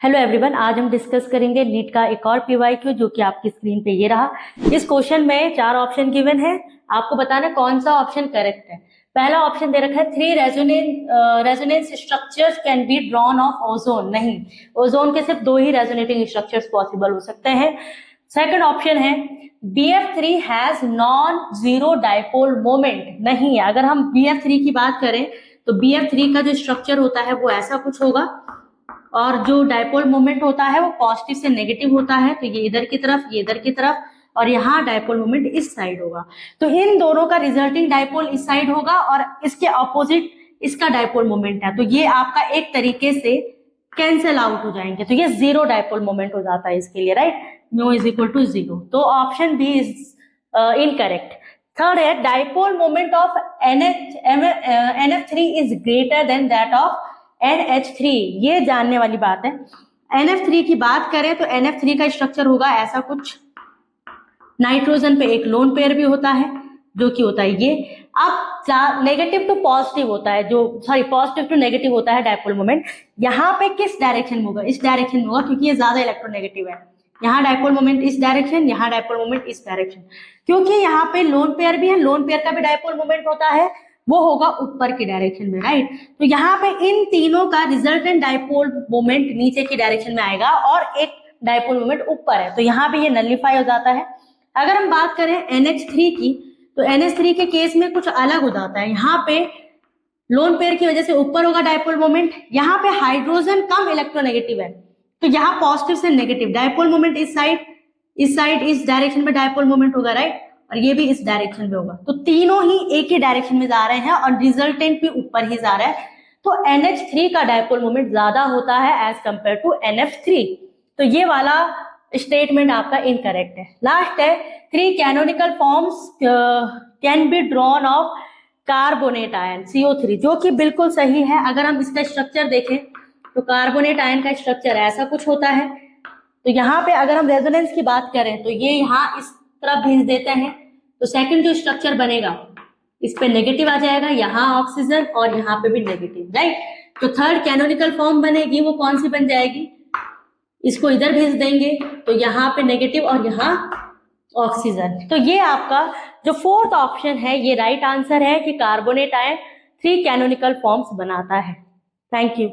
Hello everyone, आज हम discuss करेंगे नीट का एक और पीवाईक्यू जो कि आपकी स्क्रीन पे ये रहा। इस क्वेश्चन में 4 ऑप्शन गिवन है, आपको बताना कौन सा ऑप्शन करेक्ट है। पहला ऑप्शन दे रखा है 3 resonance structures can be drawn of ozone. नहीं, ओजोन के सिर्फ 2 ही रेजोनेटिंग स्ट्रक्चर्स पॉसिबल हो सकते हैं। सेकंड ऑप्शन है BF3 has non zero dipole moment. नहीं, अगर हम BF3 की बात करें तो BF3 का जो स्ट्रक्चर होता है वो ऐसा कुछ होगा और जो डाइपोल मोमेंट होता है वो पॉजिटिव से नेगेटिव होता है। तो ये इधर की तरफ, ये इधर की तरफ, और यहाँ डाइपोल मोमेंट इस साइड होगा। तो इन दोनों का रिजल्टिंग डाइपोल इस साइड होगा और इसके ऑपोजिट इसका डाइपोल मोमेंट है। तो ये आपका एक तरीके से कैंसिल आउट हो जाएंगे, तो ये जीरो डाइपोल मोमेंट हो जाता है इसके लिए, right. Mu is equal to 0। तो option B is incorrect. Third है dipole moment of NF3 is greater than that of NH3। ये जानने वाली बात है। NF3 की बात करें तो NF3 का स्ट्रक्चर होगा ऐसा कुछ। नाइट्रोजन पे एक लोन पेयर भी होता है जो कि होता है ये। अब नेगेटिव टू पॉजिटिव होता है, पॉजिटिव टू नेगेटिव होता है डाइपोल मोमेंट। यहाँ पे किस डायरेक्शन में होगा? इस डायरेक्शन में होगा, क्योंकि ये ज्यादा इलेक्ट्रोनेगेटिव है। यहाँ डाइपोल मोमेंट इस डायरेक्शन, यहाँ डाइपोल मोमेंट इस डायरेक्शन। क्योंकि यहाँ पे लोन पेयर भी है, लोन पेयर का भी डाइपोल मोमेंट होता है, वो होगा ऊपर की डायरेक्शन में, राइट। तो यहाँ पे इन तीनों का रिजल्टेंट डाइपोल मोमेंट नीचे की डायरेक्शन में आएगा और एक डाइपोल मोमेंट ऊपर है, तो यहाँ पे ये नलिफाई हो जाता है। अगर हम बात करें NH3 की, तो NH3 के केस में कुछ अलग हो जाता है। यहाँ पे लोन पेयर की वजह से ऊपर होगा डाइपोल मोमेंट, यहाँ पे हाइड्रोजन कम इलेक्ट्रोनेगेटिव है, तो यहाँ पॉजिटिव से नेगेटिव डाइपोल मोमेंट इस साइड, इस डायरेक्शन में डाइपोल मोमेंट होगा, राइट, और ये भी इस डायरेक्शन में होगा। तो तीनों ही एक ही डायरेक्शन में जा रहे हैं और रिजल्टेंट भी ऊपर ही जा रहा है। तो NH3 का डाइपोल मोमेंट ज्यादा होता है एज कंपेयर टू NF3। तो ये वाला स्टेटमेंट आपका इनकरेक्ट है। लास्ट है 3 canonical forms can be drawn of carbonate ion CO3, जो कि बिल्कुल सही है। अगर हम इसका स्ट्रक्चर देखें तो कार्बोनेट आयन का स्ट्रक्चर ऐसा कुछ होता है। तो यहाँ पे अगर हम रेजोनेंस की बात करें तो ये यहाँ इस तरफ भेज देते हैं, तो सेकंड जो स्ट्रक्चर बनेगा इस पे नेगेटिव आ जाएगा, यहाँ ऑक्सीजन और यहाँ पे भी नेगेटिव, राइट। तो थर्ड कैनोनिकल फॉर्म बनेगी, वो कौन सी बन जाएगी? इसको इधर भेज देंगे तो यहाँ पे नेगेटिव और यहाँ ऑक्सीजन। तो ये आपका जो फोर्थ ऑप्शन है ये राइट आंसर है कि कार्बोनेट आयन 3 कैनोनिकल फॉर्म्स बनाता है। Thank you.